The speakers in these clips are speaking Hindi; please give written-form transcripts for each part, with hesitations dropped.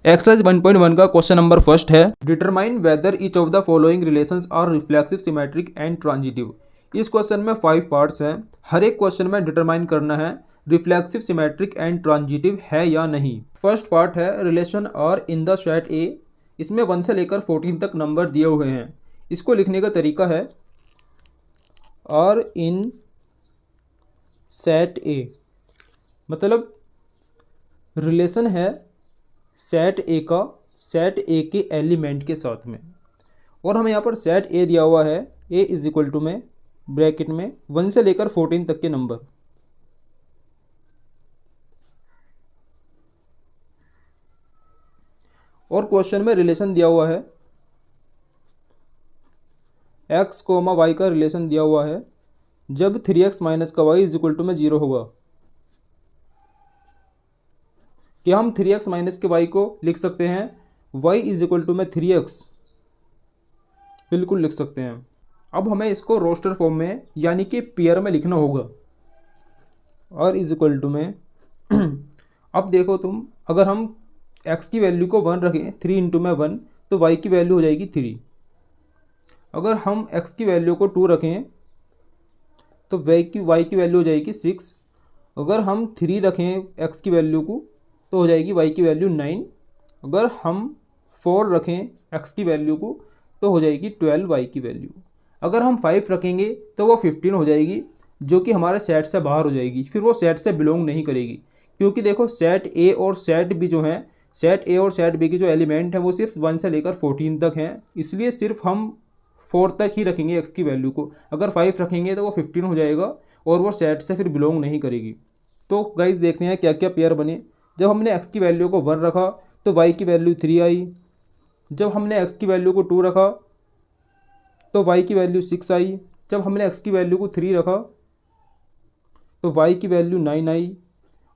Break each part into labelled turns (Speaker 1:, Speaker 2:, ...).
Speaker 1: एक्सरसाइज 1.1 का क्वेश्चन नंबर फर्स्ट है, determine whether each of the following relations are reflexive, symmetric and transitive. इस क्वेश्चन में 5 पार्ट्स हैं। हर एक क्वेश्चन में डिटरमाइन करना है रिफ्लेक्सिव, सिमेट्रिक एंड ट्रांजिटिव है या नहीं। फर्स्ट पार्ट है relation R in the set A. इसमें 1 से लेकर 14 तक नंबर दिए हुए हैं। इसको लिखने का तरीका है आर इन सेट ए, मतलब रिलेशन है सेट ए का सेट ए के एलिमेंट के साथ में। और हमें यहाँ पर सेट ए दिया हुआ है, ए इज इक्वल टू में ब्रैकेट में 1 से लेकर 14 तक के नंबर। और क्वेश्चन में रिलेशन दिया हुआ है x, y का रिलेशन दिया हुआ है जब 3x माइनस का y इज इक्वल टू में 0 होगा। कि हम 3x माइनस के y को लिख सकते हैं y इज इक्वल टू में 3x, बिल्कुल लिख सकते हैं। अब हमें इसको रोस्टर फॉर्म में यानी कि पेयर में लिखना होगा। और इज इक्वल टू में अब देखो तुम, अगर हम x की वैल्यू को 1 रखें 3 इंटू में 1 तो y की वैल्यू हो जाएगी 3। अगर हम x की वैल्यू को 2 रखें तो y की वैल्यू हो जाएगी 6। अगर हम 3 रखें x की वैल्यू को तो हो जाएगी y की वैल्यू 9। अगर हम 4 रखें x की वैल्यू को तो हो जाएगी 12 y की वैल्यू। अगर हम 5 रखेंगे तो वो 15 हो जाएगी, जो कि हमारे सेट से बाहर हो जाएगी, फिर वो सेट से बिलोंग नहीं करेगी। क्योंकि देखो सेट ए और सेट बी जो हैं, सेट ए और सेट बी के जो एलिमेंट हैं वो सिर्फ 1 से लेकर 14 तक हैं, इसलिए सिर्फ हम 4 तक ही रखेंगे x की वैल्यू को। अगर 5 रखेंगे तो वो 15 हो जाएगा और वो सेट से फिर बिलोंग नहीं करेगी। तो गाइस देखते हैं क्या क्या पेयर बने। जब हमने x की वैल्यू को 1 रखा तो y की वैल्यू 3 आई। जब हमने x की वैल्यू को 2 रखा तो y की वैल्यू 6 आई। जब हमने x की वैल्यू को 3 रखा तो y की वैल्यू 9 आई।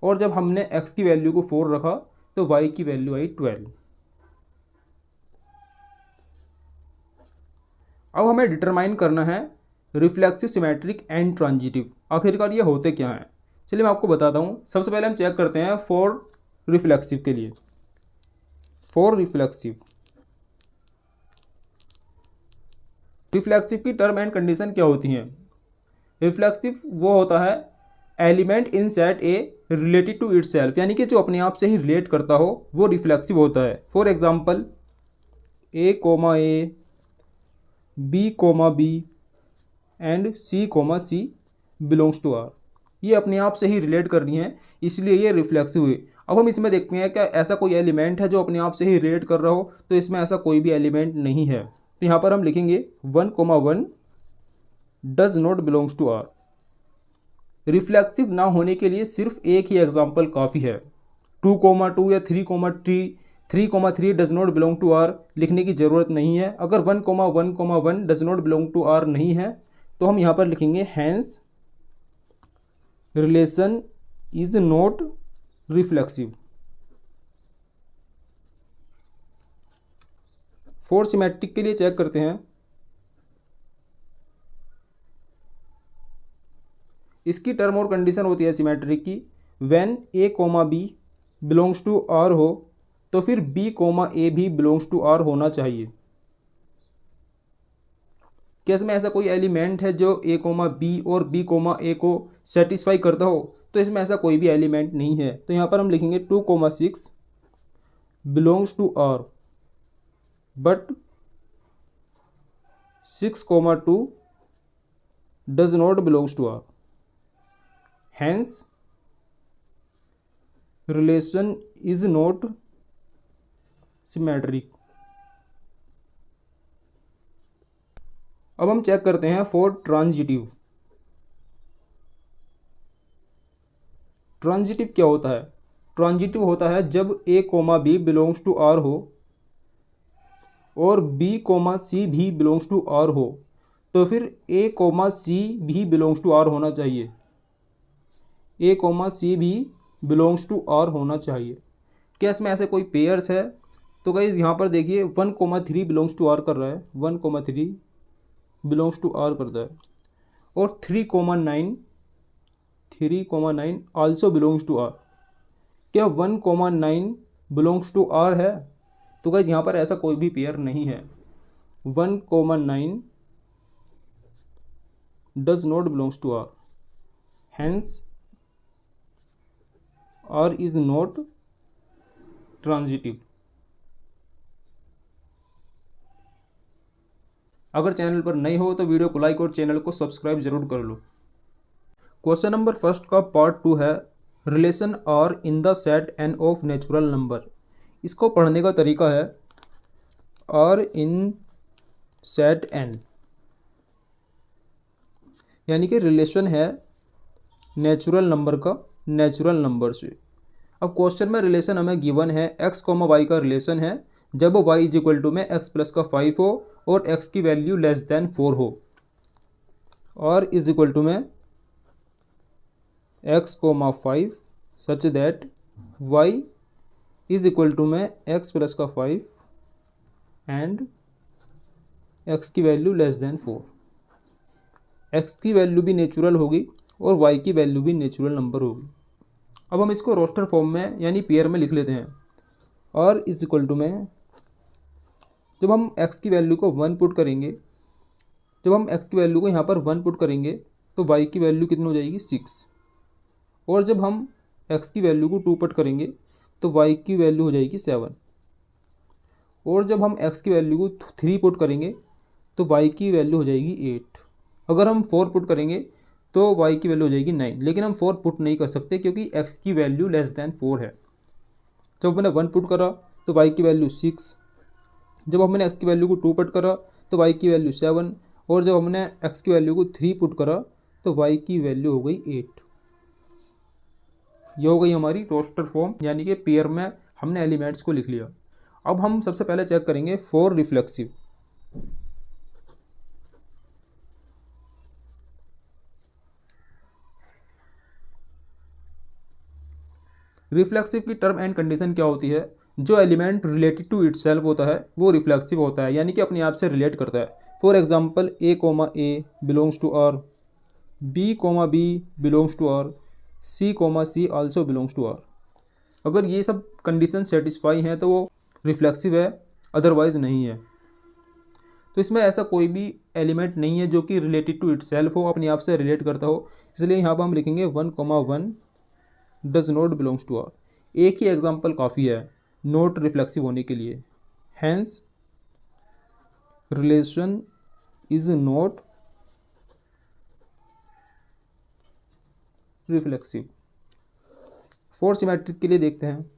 Speaker 1: और जब हमने x की वैल्यू को 4 रखा तो y की वैल्यू आई 12। अब हमें डिटरमाइन करना है रिफ्लेक्सिव, सिमेट्रिक एंड ट्रांजिटिव। आखिरकार ये होते क्या हैं, चलिए मैं आपको बताता हूँ। सबसे पहले हम चेक करते हैं फॉर रिफ्लेक्सिव के लिए। फॉर रिफ्लेक्सिव की टर्म एंड कंडीशन क्या होती हैं। रिफ्लेक्सिव वो होता है element in set A related to itself, यानी कि जो अपने आप से ही रिलेट करता हो वो रिफ्लेक्सिव होता है। For example A comma A, B comma B and C comma C belongs to R. ये अपने आप से ही रिलेट कर रही हैं, इसलिए ये रिफ्लेक्सिव हुई। अब हम इसमें देखते हैं क्या ऐसा कोई एलिमेंट है जो अपने आप से ही रिलेट कर रहा हो, तो इसमें ऐसा कोई भी एलिमेंट नहीं है। तो यहाँ पर हम लिखेंगे 1,1 does not belongs to R. Reflexive ना होने के लिए सिर्फ एक ही एग्जाम्पल काफ़ी है। 2,2 या 3,3 does not belong to R लिखने की ज़रूरत नहीं है। अगर 1,1,1 does not belong to R नहीं है तो हम यहाँ पर लिखेंगे hence relation is not reflexive. For symmetric के लिए चेक करते हैं। इसकी टर्म और कंडीशन होती है सिमेट्रिक की, when A comma B belongs to R हो तो फिर बी कोमा ए भी बिलोंग्स टू आर होना चाहिए। क्या इसमें ऐसा कोई एलिमेंट है जो ए कोमा बी और बी कोमा ए को सेटिस्फाई करता हो, तो इसमें ऐसा कोई भी एलिमेंट नहीं है। तो यहाँ पर हम लिखेंगे 2,6 belongs to R but 6,2 does not belongs to R, hence relation is not symmetric. अब हम चेक करते हैं फॉर ट्रांजिटिव। ट्रांजिटिव क्या होता है। ट्रांजिटिव होता है जब A comma B belongs to R हो और बी कोमा सी भी बिलोंग्स टू आर हो तो फिर ए कोमा सी भी बिलोंग्स टू आर होना चाहिए। ए कोमा सी भी बिलोंग्स टू आर होना चाहिए। क्या इसमें ऐसे कोई पेयर्स है, तो गाइस यहाँ पर देखिए 1,3 बिलोंग्स टू आर कर रहा है, 1,3 बिलोंग्स टू आर करता है। और 3,9 आल्सो बिलोंग्स टू आर। क्या 1,9 बिलोंग्स टू आर है, तो गाइज यहाँ पर ऐसा कोई भी पेयर नहीं है। 1,9 does not belongs to R, hence R is not transitive. अगर चैनल पर नए हो तो वीडियो को लाइक और चैनल को सब्सक्राइब जरूर कर लो। क्वेश्चन नंबर फर्स्ट का पार्ट 2 है relation R in the set N of natural number. इसको पढ़ने का तरीका है आर इन सेट एन, यानी कि रिलेशन है नेचुरल नंबर का नेचुरल नंबर से। अब क्वेश्चन में रिलेशन हमें गिवन है x, y का रिलेशन है जब y इज इक्वल टू में x प्लस का 5 हो और x की वैल्यू लेस देन 4 हो, और इज इक्वल टू में x, 5 such that y is equal to में x प्लस का 5 एंड x की वैल्यू लेस देन 4। x की वैल्यू भी नेचुरल होगी और y की वैल्यू भी नेचुरल नंबर होगी। अब हम इसको रोस्टर फॉर्म में यानी पेयर में लिख लेते हैं। और इज इक्वल टू में जब हम x की वैल्यू को 1 पुट करेंगे, जब हम x की वैल्यू को यहाँ पर 1 पुट करेंगे तो y की वैल्यू कितनी हो जाएगी 6, और जब हम x की वैल्यू को 2 पुट करेंगे तो y की वैल्यू हो जाएगी 7, और जब हम x की वैल्यू को 3 पुट करेंगे तो y की वैल्यू हो जाएगी 8। अगर हम 4 पुट करेंगे तो y की वैल्यू हो जाएगी 9, लेकिन हम 4 पुट नहीं कर सकते क्योंकि x की वैल्यू लेस देन 4 है। जब मैंने 1 पुट करा तो y की वैल्यू 6, जब हमने x की वैल्यू को 2 पुट करा तो y की वैल्यू 7, और जब हमने x की वैल्यू को 3 पुट करा तो y की वैल्यू हो गई 8। ये हो गई हमारी रोस्टर फॉर्म, यानी कि पेयर में हमने एलिमेंट्स को लिख लिया। अब हम सबसे पहले चेक करेंगे फॉर रिफ्लेक्सिव। रिफ्लेक्सिव की टर्म एंड कंडीशन क्या होती है? जो एलिमेंट रिलेटेड टू इटसेल्फ होता है वो रिफ्लेक्सिव होता है, यानी कि अपने आप से रिलेट करता है। For example a, belongs to r, b, belongs to r, c, also belongs to r। अगर ये सब कंडीशन सेटिस्फाई हैं तो वो रिफ्लेक्सिव है, अदरवाइज नहीं है। तो इसमें ऐसा कोई भी एलिमेंट नहीं है जो कि रिलेटेड टू इटसेल्फ हो, अपने आप से रिलेट करता हो, इसलिए यहाँ पर हम लिखेंगे 1, does not belongs to R. एक ही एग्जाम्पल काफ़ी है नॉट रिफ्लेक्सिव होने के लिए, hence relation is not reflexive. For symmetric के लिए देखते हैं।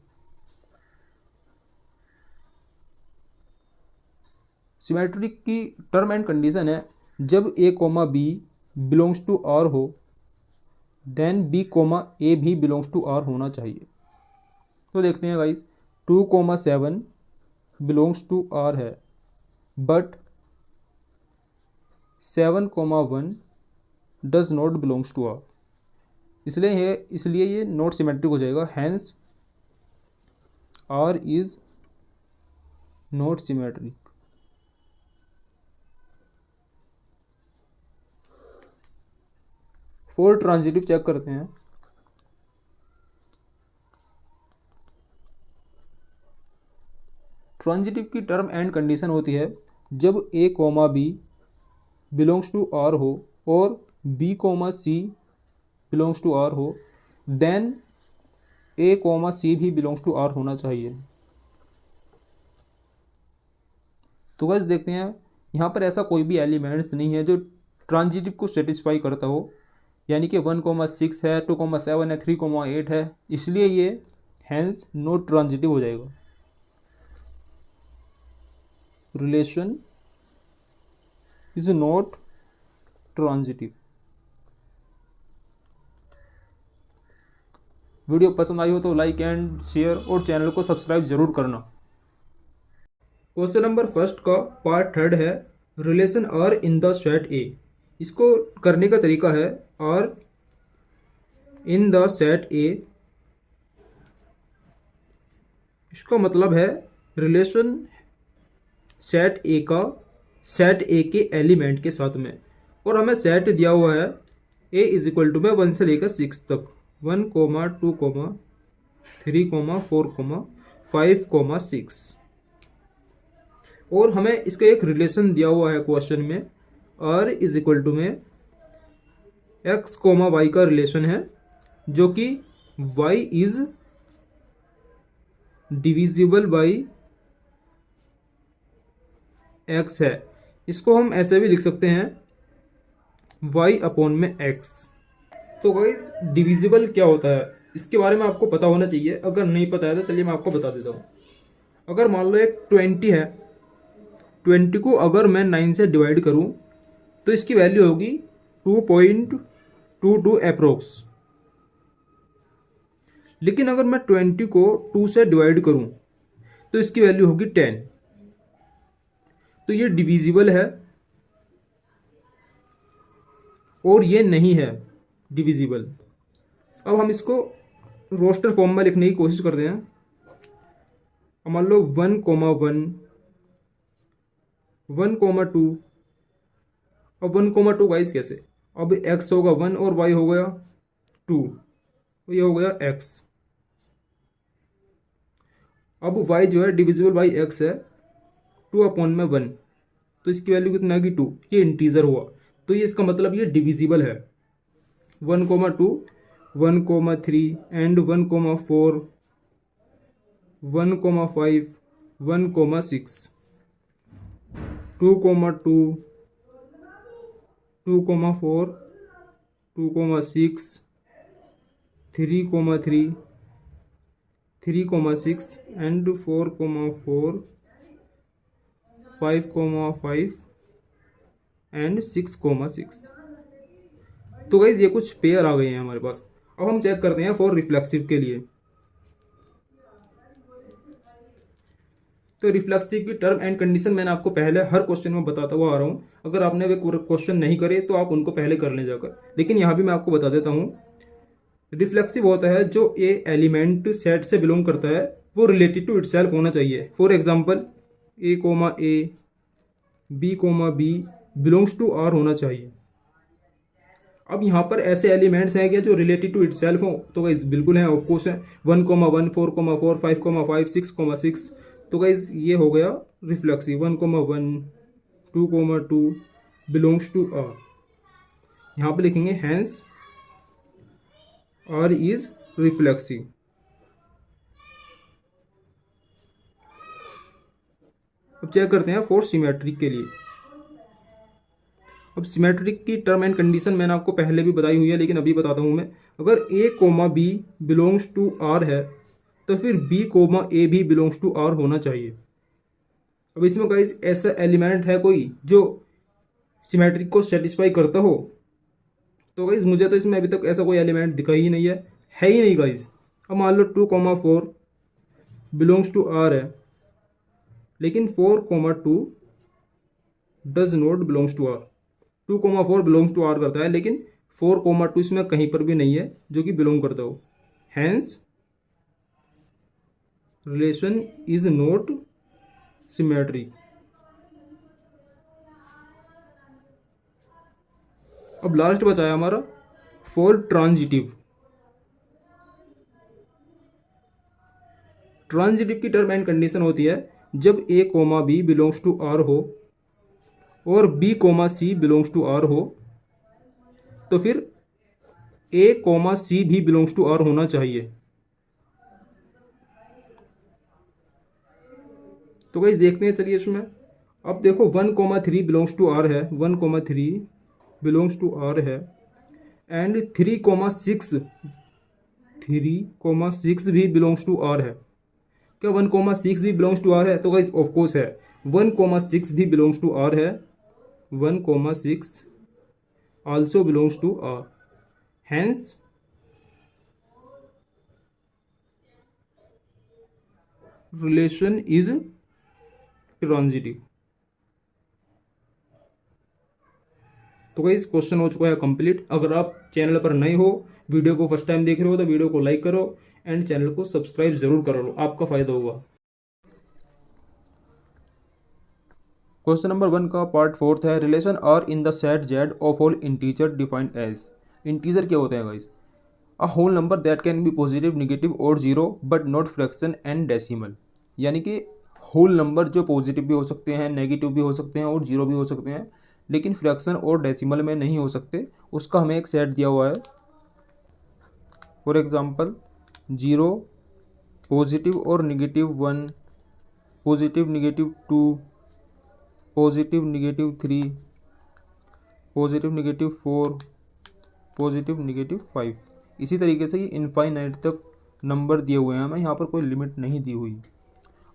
Speaker 1: सिमेट्रिक की टर्म एंड कंडीशन है जब a, b belongs to r हो देन b, a भी बिलोंग्स टू r होना चाहिए। तो देखते हैं गाइस, 2, 7 बिलोंग्स टू r है, but 7, 1 does not belongs to r, इसलिए ये नॉट सिमेट्रिक हो जाएगा। Hence r is not symmetric. For transitive check करते हैं। ट्रांजिटिव की टर्म एंड कंडीशन होती है जब a, b belongs to r हो और b, c belongs to r हो, देन a, c भी बिलोंग्स टू r होना चाहिए। तो गाइस देखते हैं, यहाँ पर ऐसा कोई भी एलिमेंट्स नहीं है जो ट्रांजिटिव को सेटिस्फाई करता हो, यानी कि 1, 6 है, 2, 7 है, 3, 8 है, इसलिए ये हैंस नॉट ट्रांजिटिव हो जाएगा। Relation is not transitive. Video पसंद आई हो तो लाइक एंड शेयर और चैनल को सब्सक्राइब जरूर करना। क्वेश्चन नंबर फर्स्ट का पार्ट 3 है relation R in the set A. इसको करने का तरीका है R in the set A, इसका मतलब है रिलेशन सेट ए का सेट ए के एलिमेंट के साथ में, और हमें सेट दिया हुआ है ए इज इक्वल टू में 1 से लेकर 6 तक, 1, 2, 3, 4, 5,6। और हमें इसका एक रिलेशन दिया हुआ है क्वेश्चन में, r इज इक्वल टू में x, y का रिलेशन है, जो कि y is divisible by x है। इसको हम ऐसे भी लिख सकते हैं y अपॉन में x। तो गाइस डिविजिबल क्या होता है इसके बारे में आपको पता होना चाहिए। अगर नहीं पता है तो चलिए मैं आपको बता देता हूँ। अगर मान लो एक 20 है, 20 को अगर मैं 9 से डिवाइड करूँ तो इसकी वैल्यू होगी 2.22 अप्रोक्स। लेकिन अगर मैं 20 को 2 से डिवाइड करूँ तो इसकी वैल्यू होगी 10। तो ये डिविजिबल है और ये नहीं है डिविजिबल। अब हम इसको रोस्टर फॉर्म में लिखने की कोशिश करते हैं। मान लो 1,1, 1,2। अब 1,2 गाइस कैसे, अब x होगा 1 और y हो गया 2, तो ये हो गया x। अब y जो है डिविजिबल बाई x है, 2 अपॉन में 1, तो इसकी वैल्यू कितना आएगी 2। ये इंटीजर हुआ, तो ये इसका मतलब ये डिविजिबल है। 1,2, 1,3 एंड 1,4, 1,5, 1,6, 2,2, 2,4, 2,6, 3,3, 3,6 एंड 4,4, 5,5 एंड 6,6। तो गाइज ये कुछ पेयर आ गए हैं हमारे पास। अब हम चेक करते हैं फॉर रिफ्लेक्सिव के लिए। तो रिफ्लेक्सिव की टर्म एंड कंडीशन मैंने आपको पहले हर क्वेश्चन में बताता हुआ आ रहा हूँ। अगर आपने वे क्वेश्चन नहीं करे तो आप उनको पहले कर लें जाकर, लेकिन यहाँ भी मैं आपको बता देता हूँ। रिफ्लेक्सिव होता है जो ए एलिमेंट सेट से बिलोंग करता है वो रिलेटेड टू इटसेल्फ होना चाहिए। For example A, B, B belongs to R होना चाहिए। अब यहाँ पर ऐसे एलिमेंट्स हैं क्या जो रिलेटेड टू इटसेल्फ हो? तो गाइज बिल्कुल हैं, ऑफकोर्स है। 1,1, 4,4, 5,5, 6,6। तो गाइज ये हो गया रिफ्लेक्सिव। 1,1, 2,2 belongs to R। यहाँ पे लिखेंगे हैंस R इज रिफ्लेक्सिव। अब चेक करते हैं फॉर सिमेट्रिक के लिए। अब सिमेट्रिक की टर्म एंड कंडीशन मैंने आपको पहले भी बताई हुई है, लेकिन अभी बताता हूँ मैं। अगर A, B belongs to R है तो फिर B, A भी बिलोंग्स टू R होना चाहिए। अब इसमें गाइस ऐसा एलिमेंट है कोई जो सिमेट्रिक को सेटिस्फाई करता हो? तो गाइस मुझे तो इसमें अभी तक ऐसा कोई एलिमेंट दिखा ही नहीं है ही नहीं गाइस। अब मान लो 2,4 बिलोंग्स टू R है, लेकिन 4,2 does not belongs to R। 2,4 belongs to R करता है, लेकिन 4,2 इसमें कहीं पर भी नहीं है जो कि बिलोंग करता हो। Hence relation is not symmetric. अब लास्ट बचा है हमारा फॉर ट्रांजिटिव। ट्रांजिटिव की टर्म एंड कंडीशन होती है जब A, B belongs to R हो और B, C belongs to R हो, तो फिर A, C भी बिलोंग्स टू R होना चाहिए। तो गाइस देखते हैं, चलिए इसमें। अब देखो 1,3 बिलोंग्स टू R है, 1,3 बिलोंग्स टू R है एंड 3,6 भी बिलोंग्स टू R है। क्या 1,6 भी बिलोंग्स टू R है? तो गाइस ऑफ कोर्स है, 1,6 भी बिलोंग्स टू R है। 1,6 also belongs to R। Hence relation is transitive. तो गाइस क्वेश्चन हो चुका है कंप्लीट। अगर आप चैनल पर नए हो, वीडियो को फर्स्ट टाइम देख रहे हो, तो वीडियो को लाइक करो एंड चैनल को सब्सक्राइब जरूर करो, आपका फायदा होगा। क्वेश्चन नंबर 1 का पार्ट 4 है, relation R in the set Z of all integer defined as. Integer क्या होते हैं guys? A whole number that can be positive, negative और zero but not fraction and decimal. यानी कि होल नंबर जो पॉजिटिव भी हो सकते हैं, नेगेटिव भी हो सकते हैं और जीरो भी हो सकते हैं, लेकिन फ्रैक्शन और डेसिमल में नहीं हो सकते, उसका हमें एक सेट दिया हुआ है। फॉर एग्जांपल 0, पॉजिटिव और negative 1, positive negative 2, positive negative 3, positive negative 4, positive negative 5। इसी तरीके से ये इनफाइनाइट तक नंबर दिए हुए हैं, हमें यहाँ पर कोई लिमिट नहीं दी हुई।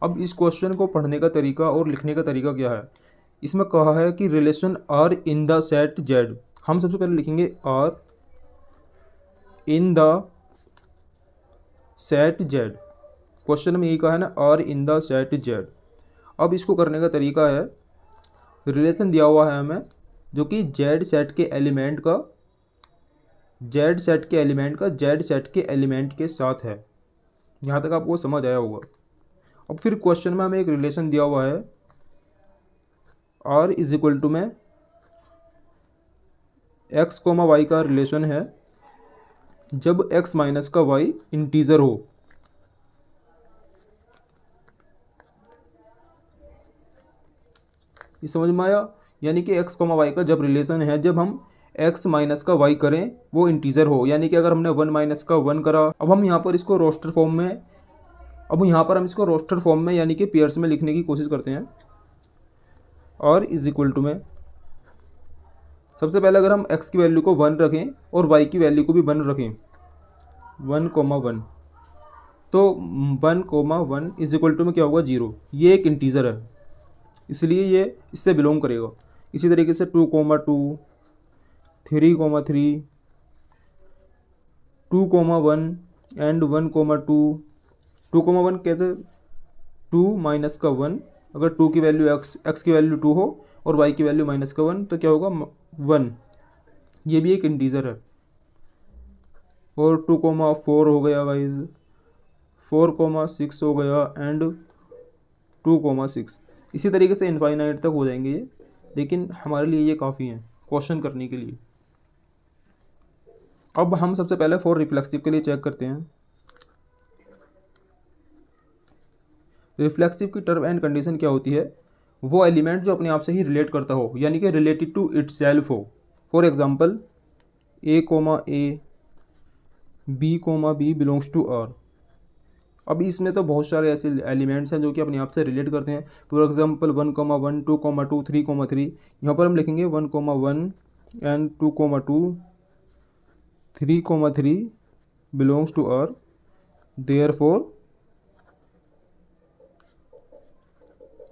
Speaker 1: अब इस क्वेश्चन को पढ़ने का तरीका और लिखने का तरीका क्या है, इसमें कहा है कि relation R in the set Z. हम सबसे पहले लिखेंगे R in the set Z. Question में यही कहा है ना, R in the set Z. अब इसको करने का तरीका है, रिलेशन दिया हुआ है हमें जो कि जेड सेट के एलिमेंट का जेड सेट के एलिमेंट के साथ है। यहाँ तक आपको समझ आया होगा। अब फिर क्वेश्चन में हमें एक रिलेशन दिया हुआ है, आर इज इक्वल टू में एक्स कोमा वाई का रिलेशन है जब एक्स माइनस का वाई इंटीजर हो। ये समझ में आया? यानी कि एक्स कोमा वाई का जब रिलेशन है जब हम एक्स माइनस का वाई करें वो इंटीजर हो, यानी कि अगर हमने 1 माइनस का 1 करा। अब हम यहाँ पर इसको रोस्टर फॉर्म में यानी कि पेयर्स में लिखने की कोशिश करते हैं। और इज इक्वल टू में सबसे पहले अगर हम x की वैल्यू को 1 रखें और y की वैल्यू को भी 1 रखें, 1,1, तो 1,1 इज इक्वल टू में क्या होगा 0। ये एक इंटीजर है इसलिए ये इससे बिलोंग करेगा। इसी तरीके से 2,2, 3,3, 2,1 एंड 1,2। 2,1 कैसे? 2 माइनस का 1, अगर 2 की वैल्यू x की वैल्यू 2 हो और y की वैल्यू माइनस का 1 तो क्या होगा 1। ये भी एक इंटीजर है। और 2,4 हो गया गाइज, 4,6 हो गया एंड 2,6। इसी तरीके से इनफाइनाइट तक हो जाएंगे ये, लेकिन हमारे लिए ये काफ़ी है क्वेश्चन करने के लिए। अब हम सबसे पहले फॉर रिफ्लेक्सिव के लिए चेक करते हैं। रिफ्लेक्सिव की टर्म एंड कंडीशन क्या होती है? वो एलिमेंट जो अपने आप से ही रिलेट करता हो, यानी कि रिलेटेड टू इटसेल्फ हो। For example a, b belongs to r। अब इसमें तो बहुत सारे ऐसे एलिमेंट्स हैं जो कि अपने आप से रिलेट करते हैं। For example 1,1, 2,2, 3,3। यहाँ पर हम लिखेंगे 1,1 and 2,2, 3,3 belongs to r, therefore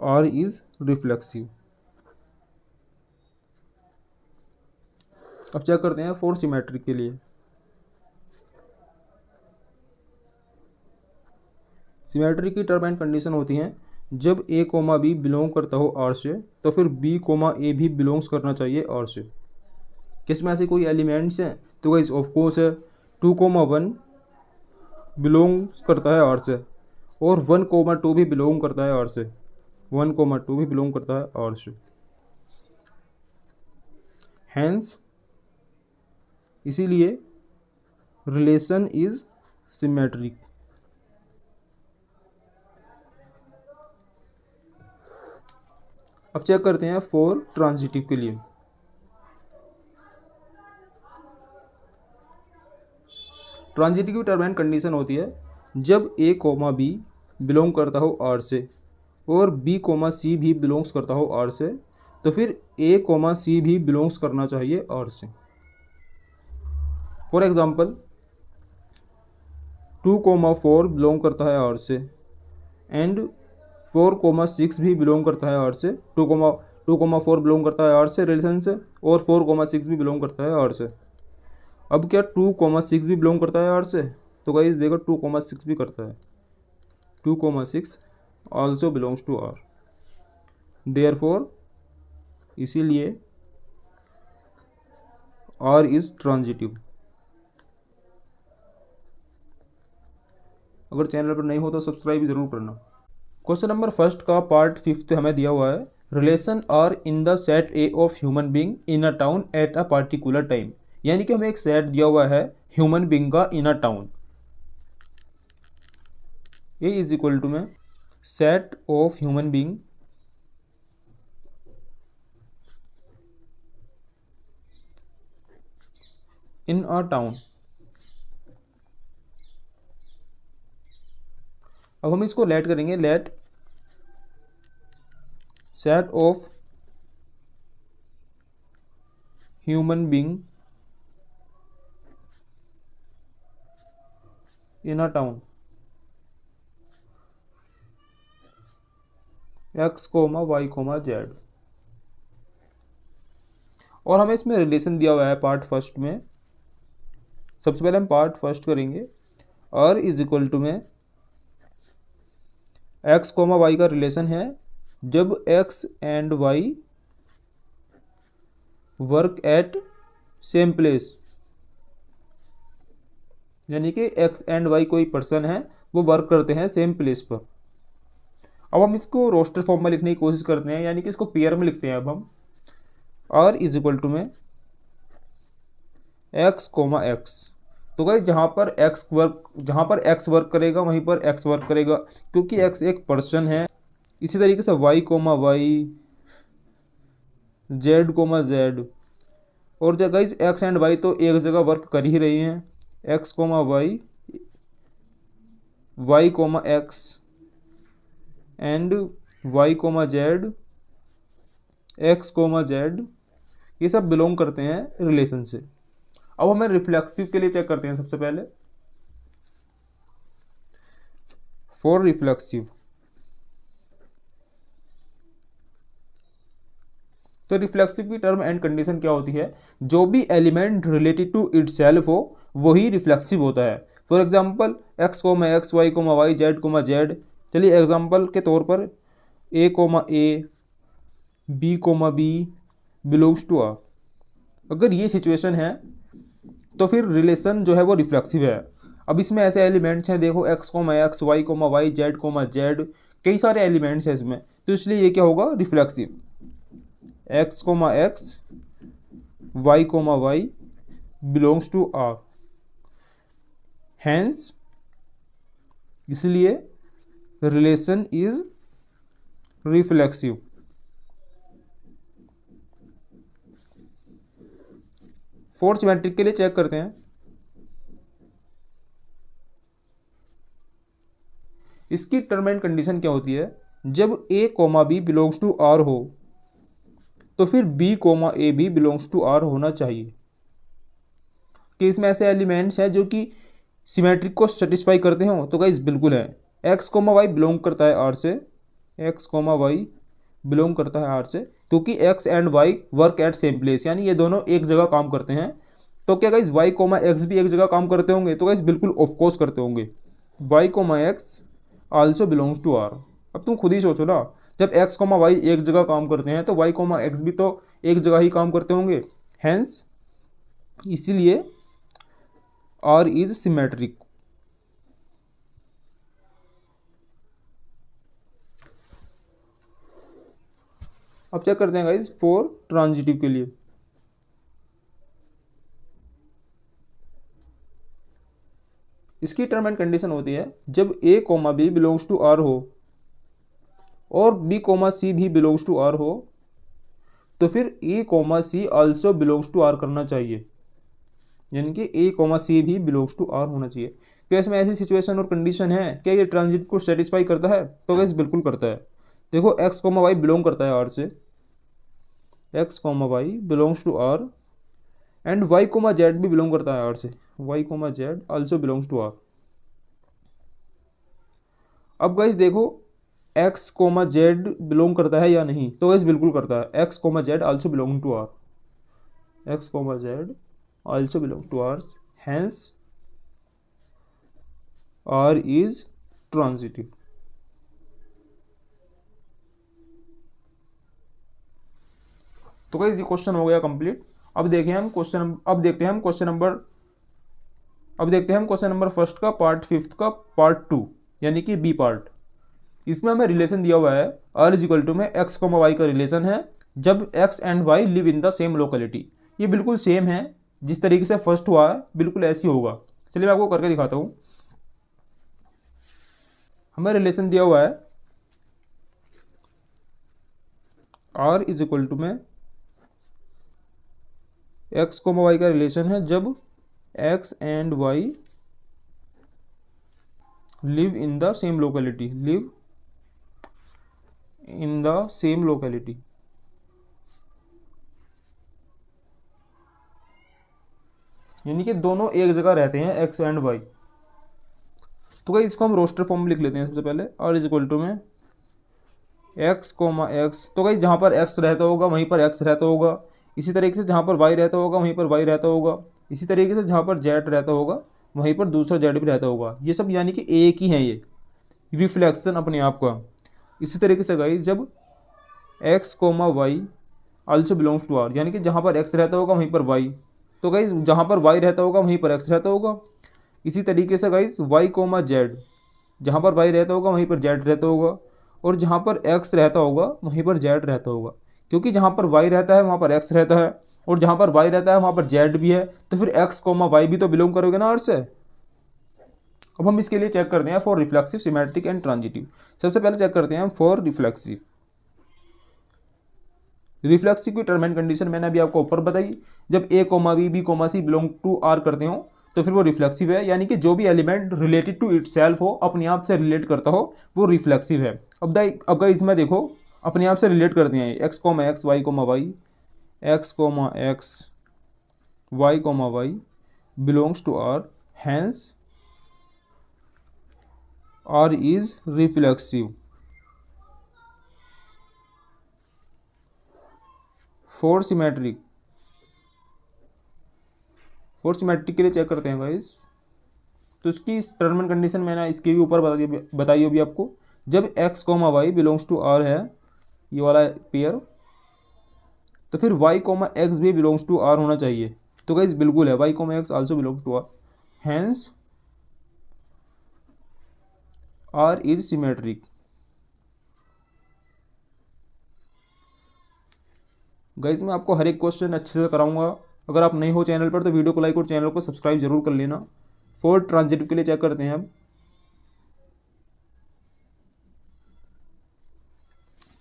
Speaker 1: R is reflexive. अब चेक करते हैं फॉर सिमेट्रिक के लिए। सिमेट्रिक की टर्म एंड कंडीशन होती हैं जब a, b बिलोंग करता हो R से तो फिर b, a भी बिलोंग्स करना चाहिए R से। किसमें ऐसे कोई एलिमेंट्स हैं? तो गाइस ऑफ कोर्स है 2,1 बिलोंग्स करता है R से और 1,2 भी बिलोंग करता है R से, 1,2 भी बिलोंग करता है R से। हैंस इसीलिए रिलेशन इज सिमेट्रिक। अब चेक करते हैं फॉर ट्रांजिटिव के लिए। ट्रांजिटिव की टर्म एंड कंडीशन होती है जब a, b बिलोंग करता हो R से और b, c भी बिलोंग्स करता हो R से तो फिर a, c भी बिलोंग्स करना चाहिए R से। फॉर एग्जांपल 2,4 बिलोंग करता है R से एंड 4,6 भी बिलोंग करता है R से। 2,4 बिलोंग करता है R से रिलेशन से और 4,6 भी बिलोंग करता है R से। अब क्या 2,6 भी बिलोंग करता है R से? तो गाइस देखो 2,6 भी करता है, 2,6 also belongs to R, therefore इसीलिए R इज ट्रांजिटिव। अगर चैनल पर नहीं हो तो सब्सक्राइब जरूर करना। क्वेश्चन नंबर फर्स्ट का पार्ट 5 हमें दिया हुआ है, relation R in the set A of human being in a town at a particular time. यानी कि हमें एक सेट दिया हुआ है ह्यूमन बींग का in a town. A is equal to में set of human being in a town. अब हम इसको लेट करेंगे, let set of human being in a town x, y, z। और हमें इसमें रिलेशन दिया हुआ है पार्ट फर्स्ट में। सबसे पहले हम पार्ट फर्स्ट करेंगे। और इज इक्वल टू में x, y का रिलेशन है जब x and y work at same place, यानी कि x एंड y कोई पर्सन है वो वर्क करते हैं सेम प्लेस पर। अब हम इसको रोस्टर फॉर्म में लिखने की कोशिश करते हैं, यानी कि इसको पेयर में लिखते हैं अब हम। और इज इक्वल टू में x, x। तो गाइस जहाँ पर x वर्क करेगा वहीं पर x वर्क करेगा, क्योंकि x एक पर्सन है। इसी तरीके से y, y, z, और जब गाइस x एंड y तो एक जगह वर्क कर ही रही हैं, x, y, y, x and y, z, x, z, ये सब बिलोंग करते हैं रिलेशन से। अब हमें रिफ्लेक्सिव के लिए चेक करते हैं सबसे पहले। फॉर रिफ्लेक्सिव, तो रिफ्लेक्सिव की टर्म एंड कंडीशन क्या होती है? जो भी एलिमेंट रिलेटेड टू इटसेल्फ हो वही रिफ्लेक्सिव होता है। For example x, x, y, y, z, चलिए एग्जांपल के तौर पर a, b, b belongs to r। अगर ये सिचुएशन है तो फिर रिलेशन जो है वो रिफ्लेक्सिव है। अब इसमें ऐसे एलिमेंट्स हैं, देखो x, x, y, y, z, कई सारे एलिमेंट्स हैं इसमें, तो इसलिए ये क्या होगा? Reflexive. x, x, y, y belongs to r, hence इसलिए relation is reflexive. Fourth symmetric के लिए चेक करते हैं। इसकी टर्म एंड कंडीशन क्या होती है? जब a, b belongs to r हो तो फिर b, a भी बिलोंग्स टू r होना चाहिए। कि इसमें ऐसे एलिमेंट्स हैं जो कि सिमेट्रिक को सेटिस्फाई करते हो, तो गाइस बिल्कुल है। x, y बिलोंग करता है r से, x, y बिलोंग करता है r से, क्योंकि x and y work at same place, यानी ये दोनों एक जगह काम करते हैं। तो क्या गाइस y, x भी एक जगह काम करते होंगे? तो गाइस बिल्कुल ऑफकोर्स करते होंगे। y, x also belongs to r। अब तुम खुद ही सोचो ना, जब x, y एक जगह काम करते हैं तो y, x भी तो एक जगह ही काम करते होंगे, हैंस इसीलिए r इज सिमेट्रिक। अब चेक करते हैं गाइस फॉर ट्रांजिटिव के लिए। इसकी टर्म एंड कंडीशन होती है जब a, b belongs to r हो और b, c भी बिलोंग्स टू r हो तो फिर a, c also belongs to r करना चाहिए, यानी कि a, c भी बिलोंग्स टू r होना चाहिए। क्या इसमें ऐसी सिचुएशन और कंडीशन है? क्या ये ट्रांजिट को सेटिस्फाई करता है? तो गाइस बिल्कुल करता है। देखो x, y बिलोंग करता है r से, x, y belongs to r and y, z भी बिलोंग करता है r से, y, z also belongs to r। अब गाइस देखो x, z बिलोंग करता है या नहीं? तो गाइस बिल्कुल करता है। x, z also belong to r, x, z also belong to r, hence r is transitive. तो गाइस ये क्वेश्चन हो गया कंप्लीट। अब देखते हैं हम क्वेश्चन नंबर फर्स्ट का पार्ट फिफ्थ का पार्ट 2, यानी कि बी पार्ट। इसमें हमें रिलेशन दिया हुआ है r इज इक्वल टू में x, y का रिलेशन है जब x and y live in the same locality. ये बिल्कुल सेम है, जिस तरीके से फर्स्ट हुआ है बिल्कुल ऐसी होगा। चलिए मैं आपको करके दिखाता हूँ। हमें रिलेशन दिया हुआ है आर इज इक्वल टू में एक्स कोमा वाई का रिलेशन है जब X and Y live in the same locality, live in the same locality. यानी कि दोनों एक जगह रहते हैं एक्स एंड वाई। तो भाई इसको हम रोस्टर फॉर्म में लिख लेते हैं सबसे पहले, आर इज इक्वल टू में एक्स कोमा एक्स। तो भाई जहाँ पर एक्स रहता होगा वहीं पर एक्स रहता होगा, इसी तरीके से जहाँ पर वाई रहता होगा वहीं पर वाई रहता होगा, इसी तरीके से जहाँ पर जेड रहता होगा वहीं पर दूसरा जेड भी रहता होगा। ये सब यानी कि एक ही है, ये रिफ्लेक्शन अपने आप का। इसी तरीके से गाइस जब X comma Y also belongs to R, यानी कि जहाँ पर एक्स रहता होगा वहीं पर वाई, तो गाइस जहाँ पर वाई रहता होगा वहीं पर एक्स रहता होगा। इसी तरीके से गाइस वाई कोमा जेड, जहाँ पर वाई रहता होगा वहीं पर जेड रहता होगा, और जहाँ पर एक्स रहता होगा वहीं पर जेड रहता होगा। क्योंकि जहाँ पर वाई रहता है वहाँ पर एक्स रहता है, और जहाँ पर वाई रहता है वहाँ पर जेड भी है, तो फिर एक्स कोमा वाई भी तो बिलोंग करोगे ना आर से। अब हम इसके लिए चेक करते हैं for reflexive, symmetric and transitive. सबसे पहले चेक करते हैं हम फॉर रिफ्लेक्सिव। रिफ्लेक्सिव की टर्म एंड कंडीशन मैंने अभी आपको ऊपर बताई, जब A comma B comma C belong to R करते हो तो फिर वो रिफ्लेक्सिव है, यानी कि जो भी एलिमेंट रिलेटेड टू इटसेल्फ हो, अपने आप से रिलेट करता हो, वो रिफ्लेक्सिव है। अब इसमें देखो अपने आप से रिलेट करते हैं X comma X Y comma Y, X comma X Y comma Y belongs to R, hence R is reflexive. For symmetric, for symmetric के लिए चेक करते हैं गाइस, तो इसकी टर्म एंड कंडीशन मैंने इसके भी ऊपर बताई अभी आपको। जब X comma Y belongs to R है, ये वाला पेयर, तो फिर वाई कोमा एक्स भी बिलोंग्स टू आर होना चाहिए। तो गाइस बिल्कुल है, Y comma X also belongs to R, hence R is symmetric. Guys मैं आपको हर एक क्वेश्चन अच्छे से कराऊंगा। अगर आप नए हो चैनल पर तो वीडियो को लाइक और चैनल को सब्सक्राइब जरूर कर लेना। फॉर ट्रांजिटिव के लिए चेक करते हैं अब।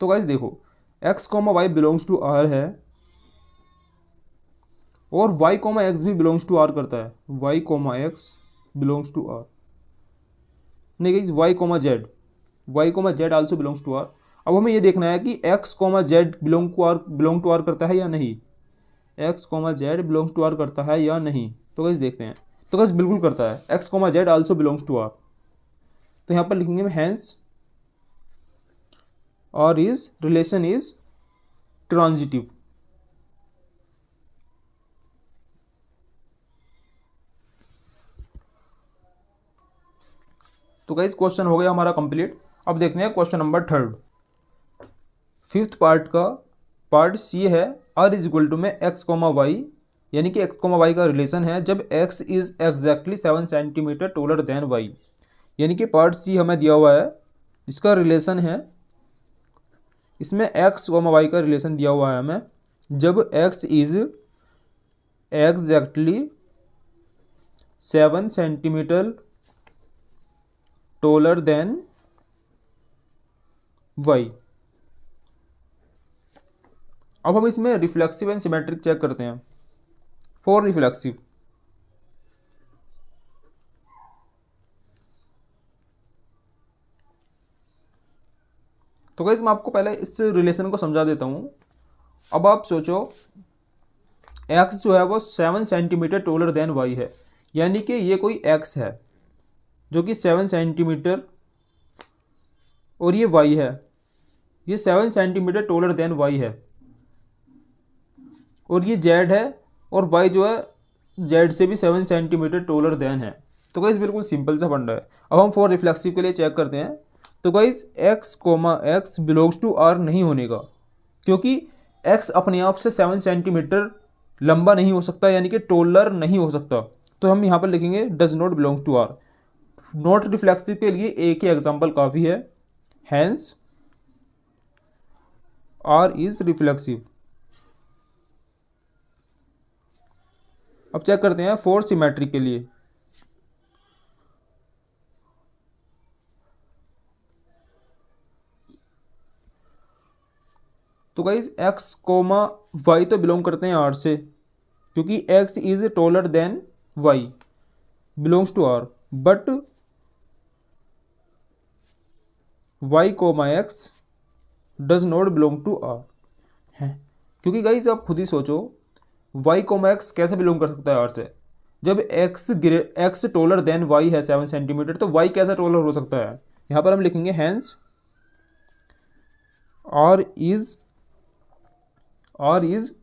Speaker 1: तो गाइस देखो X comma Y belongs to R है, और वाई कोमा एक्स भी बिलोंग्स टू आर करता है, Y comma X belongs to R. नहीं guys Y comma Z also belongs to R. अब हमें ये देखना है कि X comma Z belong to R करता है या नहीं, X comma Z belongs to R करता है या नहीं। तो गाइस देखते हैं, तो गाइस बिल्कुल करता है, x comma Z also belongs to R. तो यहाँ पर लिखेंगे हैंस और इज रिलेशन इज ट्रांजिटिव। तो गाइस क्वेश्चन हो गया हमारा कंप्लीट। अब देखते हैं क्वेश्चन नंबर 3, फिफ्थ पार्ट का पार्ट सी है, आर इज इक्वल टू में एक्स कोमा वाई, यानी कि एक्स कोमा वाई का रिलेशन है जब x is exactly 7 centimetre taller than Y. यानी कि पार्ट सी हमें दिया हुआ है, जिसका रिलेशन है, इसमें एक्स कोमा वाई का रिलेशन दिया हुआ है हमें, जब x is exactly 7 centimetre taller than Y. अब हम इसमें रिफ्लेक्सिव एंड सिमेट्रिक चेक करते हैं। फॉर रिफ्लेक्सिव, तो गाइस मैं आपको पहले इस रिलेशन को समझा देता हूं। अब आप सोचो एक्स जो है वो 7 सेंटीमीटर टोलर देन वाई है, यानी कि ये कोई एक्स है जो कि 7 सेंटीमीटर, और ये वाई है, ये 7 सेंटीमीटर टोलर देन वाई है, और ये जेड है, और वाई जो है जेड से भी 7 सेंटीमीटर टोलर देन है। तो गाइस बिल्कुल सिंपल सा फंडा है। अब हम फॉर रिफ्लेक्सिव के लिए चेक करते हैं। तो guys x comma X belongs to R नहीं होने का, क्योंकि एक्स अपने आप से 7 सेंटीमीटर लंबा नहीं हो सकता, यानी कि टोलर नहीं हो सकता। तो हम यहाँ पर लिखेंगे does not belong to R. Not reflexive के लिए एक ही एग्जाम्पल काफ़ी है, हैंस आर इज रिफ्लेक्सिव। अब चेक करते हैं फॉर सिमेट्रिक के लिए। तो गाइज एक्स कोमा वाई तो बिलोंग करते हैं आर से, क्योंकि x is taller than y, belongs to R, but y comma x does not belong to R है। क्योंकि गाइज आप खुद ही सोचो, वाई कोमा एक्स कैसे बिलोंग कर सकता है आर से? जब एक्स टॉलर देन वाई है 7 सेंटीमीटर, तो वाई कैसा टॉलर हो सकता है? यहाँ पर हम लिखेंगे hence R is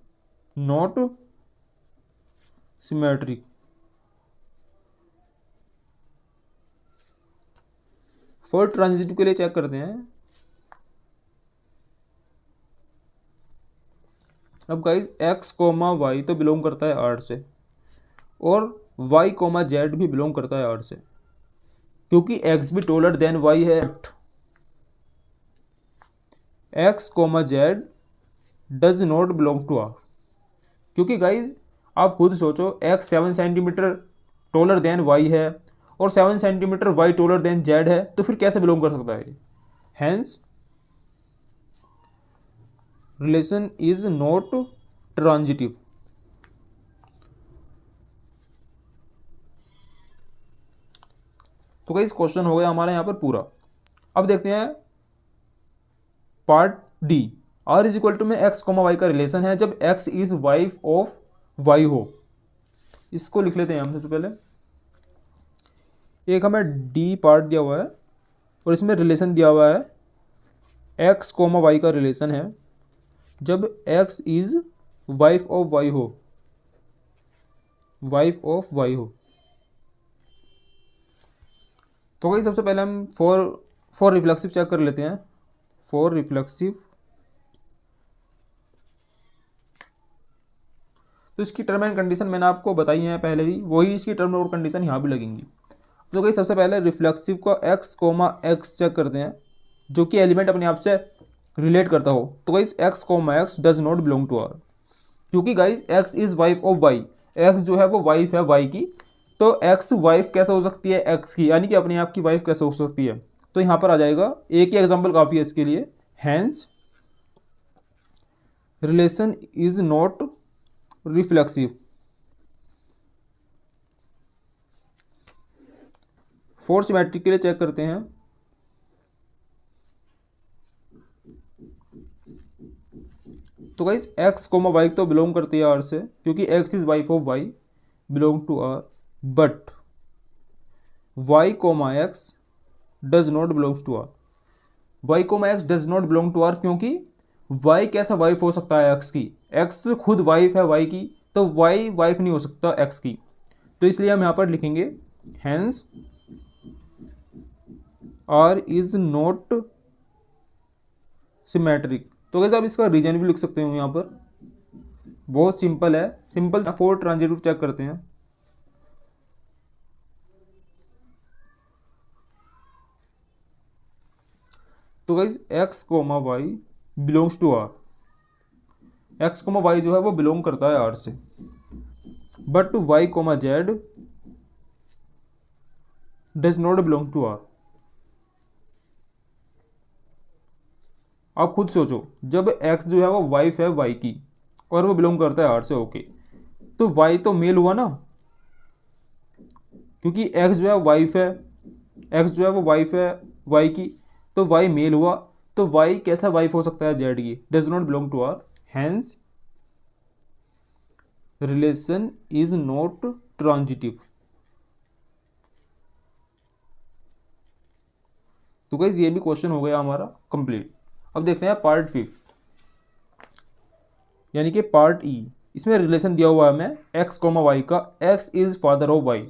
Speaker 1: not symmetric. For transitive के लिए चेक करते हैं। अब गाइज एक्स कोमा वाई तो बिलोंग करता है आर से, और वाई कोमा जेड भी बिलोंग करता है आर से, क्योंकि एक्स भी टॉलर देन वाई है। X comma z does not belong to R, क्योंकि गाइज आप खुद सोचो, x 7 centimetre taller than y है और 7 centimetre y taller then Z है, तो फिर कैसे बिलोंग कर सकता है? Hence relation is not transitive. तो गाइस क्वेश्चन हो गया हमारा यहाँ पर पूरा। अब देखते हैं part D. R is equal to में एक्स कोमा वाई का रिलेशन है जब x is wife of y हो। इसको लिख लेते हैं हम सबसे पहले। एक हमें डी पार्ट दिया हुआ है और इसमें रिलेशन दिया हुआ है, एक्स कोमा वाई का रिलेशन है जब x is wife of y हो, वाइफ ऑफ वाई हो। तो भाई सबसे पहले हम फॉर रिफ्लेक्सिव चेक कर लेते हैं। फॉर रिफ्लेक्सिव, तो इसकी टर्म एंड कंडीशन मैंने आपको बताई है पहले ही, वही इसकी टर्म और कंडीशन यहाँ भी लगेंगी। तो भाई सबसे पहले रिफ्लेक्सिव को एक्स कोमा एक्स चेक करते हैं, जो कि एलिमेंट अपने आप से रिलेट करता हो। तो guys x comma x does not belong to R, क्योंकि guys X is wife of Y, X जो है वो वाइफ है वाई की, तो एक्स वाइफ कैसे हो सकती है एक्स की, यानी कि अपने आप की वाइफ कैसे हो सकती है? तो यहाँ पर आ जाएगा, एक ही एग्जाम्पल काफ़ी है इसके लिए। Hence relation is not reflexive. For symmetric के लिए चेक करते हैं। तो गाइस एक्स कोमा वाई तो बिलोंग करती है आर से, क्योंकि x is wife of y, belong to R, but y comma x does not belongs to R. Y comma x does not belong to R, क्योंकि वाई कैसा वाइफ हो सकता है एक्स की? एक्स खुद वाइफ है वाई की, तो वाई वाइफ नहीं हो सकता एक्स की। तो इसलिए हम यहाँ पर लिखेंगे hence R is not symmetric. तो कैसे आप इसका रीजन भी लिख सकते हो यहाँ पर, बहुत सिंपल है। सिंपल फोर ट्रांजिटिव चेक करते हैं। तो guys x comma Y belongs to R, x comma y जो है वो बिलोंग करता है आर से, but y comma z does not belong to R. आप खुद सोचो, जब एक्स जो है वो वाइफ है वाई की और वो बिलोंग करता है आर से, ओके, तो वाई तो मेल हुआ ना, क्योंकि एक्स जो है वाइफ है, एक्स जो है वो वाइफ है वाई की, तो वाई मेल हुआ, तो वाई कैसा वाइफ हो सकता है जेड की? Does not belong to R, hence relation is not transitive. तो गाइस ये भी क्वेश्चन हो गया हमारा कंप्लीट। अब देखते हैं पार्ट 5, यानी कि पार्ट ई। इसमें रिलेशन दिया हुआ है हमें एक्स कोमा वाई का, x is father of y.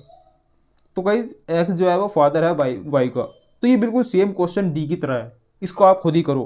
Speaker 1: तो गाइज एक्स जो है वो फादर है वाई का, तो ये बिल्कुल सेम क्वेश्चन डी की तरह है, इसको आप खुद ही करो।